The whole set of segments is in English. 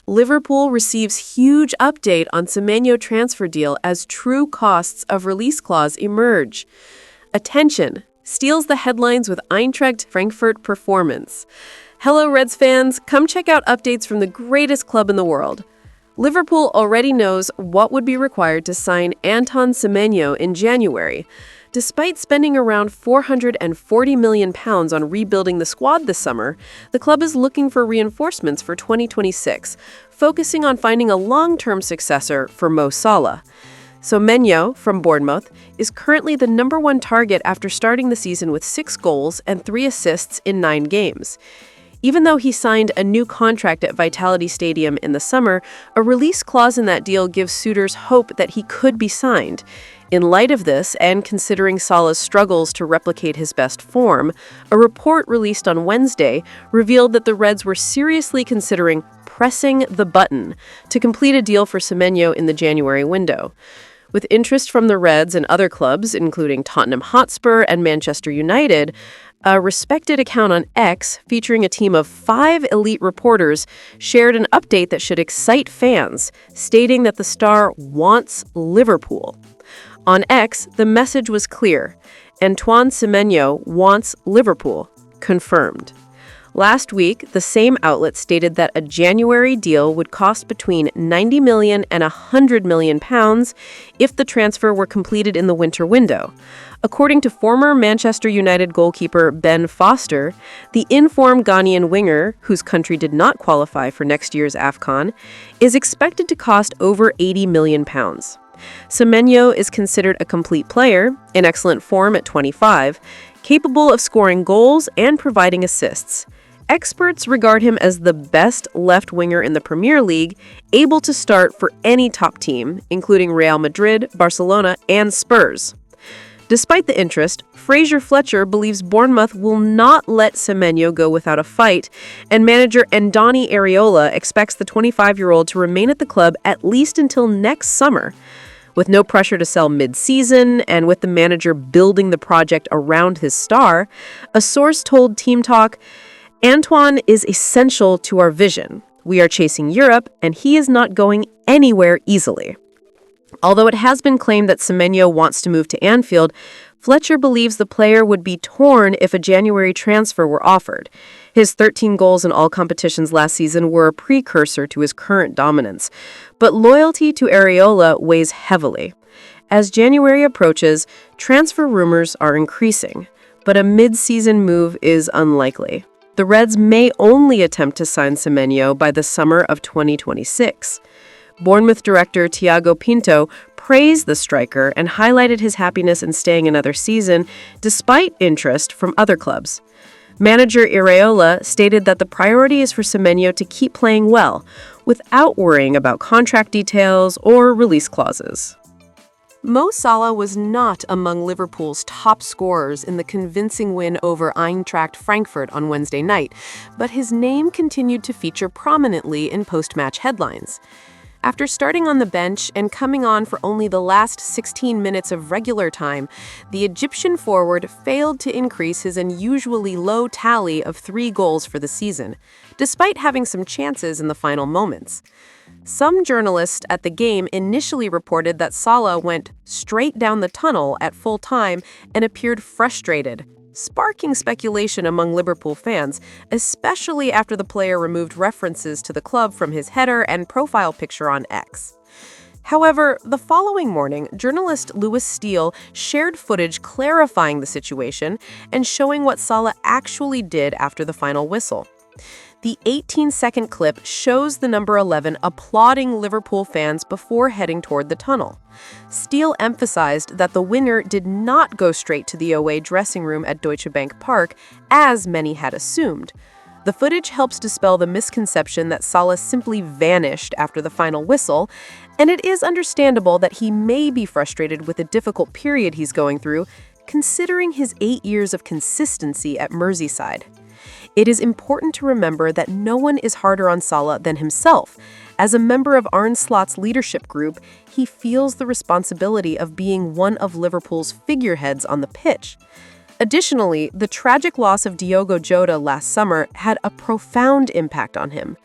Liverpool receives huge update on Semeno transfer deal as true costs of release clause emerge. Attention! Steals the headlines with Eintracht Frankfurt performance. Hello Reds fans, come check out updates from the greatest club in the world. Liverpool already knows what would be required to sign Anton Semeno in January. Despite spending around £440 million on rebuilding the squad this summer, the club is looking for reinforcements for 2026, focusing on finding a long-term successor for Mo Salah. Semeno, from Bournemouth, is currently the #1 target after starting the season with 6 goals and 3 assists in 9 games. Even though he signed a new contract at Vitality Stadium in the summer, a release clause in that deal gives suitors hope that he could be signed. In light of this, and considering Salah's struggles to replicate his best form, a report released on Wednesday revealed that the Reds were seriously considering pressing the button to complete a deal for Semeno in the January window. With interest from the Reds and other clubs, including Tottenham Hotspur and Manchester United, a respected account on X, featuring a team of 5 elite reporters, shared an update that should excite fans, stating that the star wants Liverpool. On X, the message was clear. Antoine Semeno wants Liverpool. Confirmed. Last week, the same outlet stated that a January deal would cost between £90 million and £100 million if the transfer were completed in the winter window. According to former Manchester United goalkeeper Ben Foster, the in-form Ghanaian winger, whose country did not qualify for next year's AFCON, is expected to cost over £80 million. Semeno is considered a complete player, in excellent form at 25, capable of scoring goals and providing assists. Experts regard him as the best left winger in the Premier League, able to start for any top team, including Real Madrid, Barcelona, and Spurs. Despite the interest, Fraser Fletcher believes Bournemouth will not let Semeno go without a fight, and manager Andoni Areola expects the 25-year-old to remain at the club at least until next summer. With no pressure to sell mid-season, and with the manager building the project around his star, a source told Team Talk, "Antoine is essential to our vision. We are chasing Europe, and he is not going anywhere easily." Although it has been claimed that Semeno wants to move to Anfield, Fletcher believes the player would be torn if a January transfer were offered. His 13 goals in all competitions last season were a precursor to his current dominance, but loyalty to Areola weighs heavily. As January approaches, transfer rumors are increasing, but a mid-season move is unlikely. The Reds may only attempt to sign Semeno by the summer of 2026. Bournemouth director Thiago Pinto praised the striker and highlighted his happiness in staying another season, despite interest from other clubs. Manager Areola stated that the priority is for Semeno to keep playing well, without worrying about contract details or release clauses. Mo Salah was not among Liverpool's top scorers in the convincing win over Eintracht Frankfurt on Wednesday night, but his name continued to feature prominently in post-match headlines. After starting on the bench and coming on for only the last 16 minutes of regular time, the Egyptian forward failed to increase his unusually low tally of 3 goals for the season, despite having some chances in the final moments. Some journalists at the game initially reported that Salah went straight down the tunnel at full time and appeared frustrated, sparking speculation among Liverpool fans, especially after the player removed references to the club from his header and profile picture on X. However, the following morning, journalist Lewis Steele shared footage clarifying the situation and showing what Salah actually did after the final whistle. The 18-second clip shows the number 11 applauding Liverpool fans before heading toward the tunnel. Steele emphasized that the winger did not go straight to the away dressing room at Deutsche Bank Park, as many had assumed. The footage helps dispel the misconception that Salah simply vanished after the final whistle, and it is understandable that he may be frustrated with the difficult period he's going through, considering his 8 years of consistency at Merseyside. It is important to remember that no one is harder on Salah than himself. As a member of Arne Slot's leadership group, he feels the responsibility of being one of Liverpool's figureheads on the pitch. Additionally, the tragic loss of Diogo Jota last summer had a profound impact on him.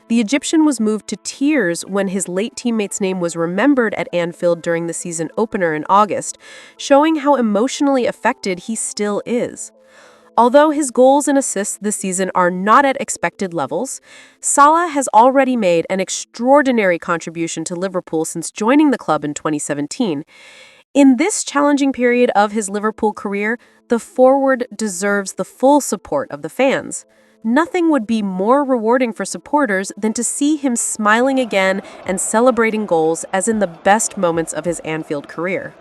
The Egyptian was moved to tears when his late teammate's name was remembered at Anfield during the season opener in August, showing how emotionally affected he still is. Although his goals and assists this season are not at expected levels, Salah has already made an extraordinary contribution to Liverpool since joining the club in 2017. In this challenging period of his Liverpool career, the forward deserves the full support of the fans. Nothing would be more rewarding for supporters than to see him smiling again and celebrating goals as in the best moments of his Anfield career.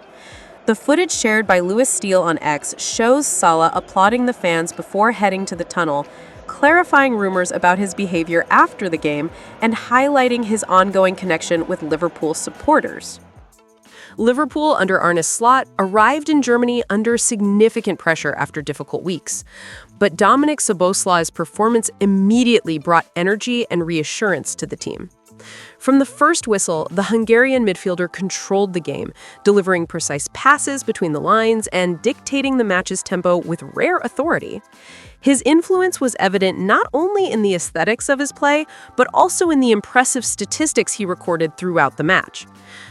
The footage shared by Lewis Steele on X shows Salah applauding the fans before heading to the tunnel, clarifying rumors about his behavior after the game and highlighting his ongoing connection with Liverpool supporters. Liverpool under Arne Slot arrived in Germany under significant pressure after difficult weeks. But Dominic Szoboszlai's performance immediately brought energy and reassurance to the team. From the first whistle, the Hungarian midfielder controlled the game, delivering precise passes between the lines and dictating the match's tempo with rare authority. His influence was evident not only in the aesthetics of his play, but also in the impressive statistics he recorded throughout the match.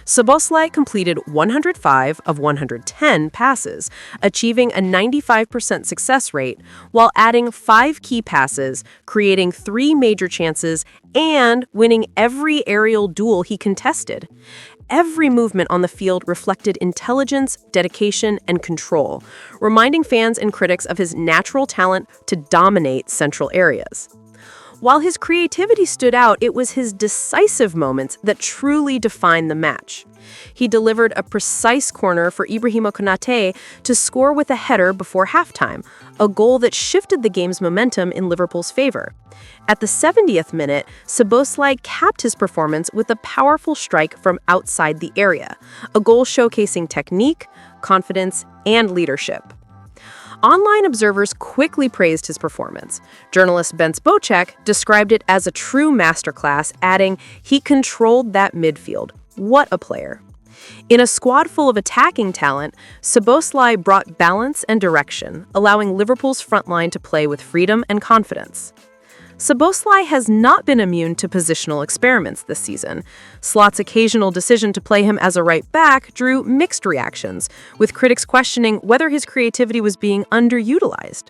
Szoboszlai completed 105 of 110 passes, achieving a 95% success rate, while adding 5 key passes, creating 3 major chances, and winning every aerial duel he contested. Every movement on the field reflected intelligence, dedication, and control, reminding fans and critics of his natural talent to dominate central areas. While his creativity stood out, it was his decisive moments that truly defined the match. He delivered a precise corner for Ibrahima Konate to score with a header before halftime, a goal that shifted the game's momentum in Liverpool's favor. At the 70th minute, Szoboszlai capped his performance with a powerful strike from outside the area, a goal showcasing technique, confidence, and leadership. Online observers quickly praised his performance. Journalist Ben Spocek described it as a true masterclass, adding, "He controlled that midfield. What a player." In a squad full of attacking talent, Szoboszlai brought balance and direction, allowing Liverpool's front line to play with freedom and confidence. Szoboszlai has not been immune to positional experiments this season. Slot's occasional decision to play him as a right back drew mixed reactions, with critics questioning whether his creativity was being underutilized.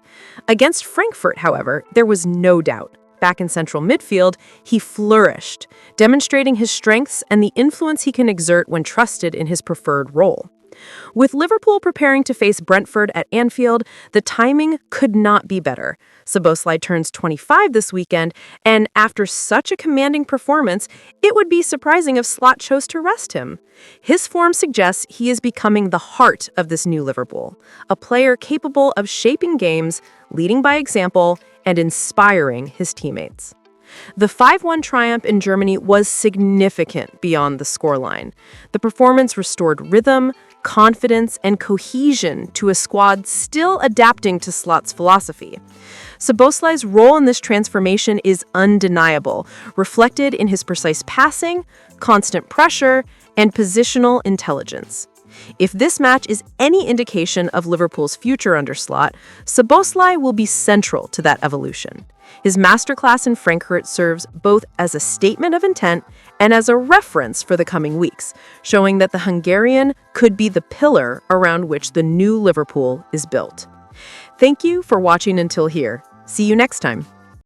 Against Frankfurt, however, there was no doubt. Back in central midfield, he flourished, demonstrating his strengths and the influence he can exert when trusted in his preferred role. With Liverpool preparing to face Brentford at Anfield, the timing could not be better. Szoboszlai turns 25 this weekend, and after such a commanding performance, it would be surprising if Slot chose to rest him. His form suggests he is becoming the heart of this new Liverpool, a player capable of shaping games, leading by example, and inspiring his teammates. The 5-1 triumph in Germany was significant beyond the scoreline. The performance restored rhythm, confidence, and cohesion to a squad still adapting to Slot's philosophy. Szoboszlai's role in this transformation is undeniable, reflected in his precise passing, constant pressure, and positional intelligence. If this match is any indication of Liverpool's future under Slot, Szoboszlai will be central to that evolution. His masterclass in Frankfurt serves both as a statement of intent and as a reference for the coming weeks, showing that the Hungarian could be the pillar around which the new Liverpool is built. Thank you for watching until here. See you next time.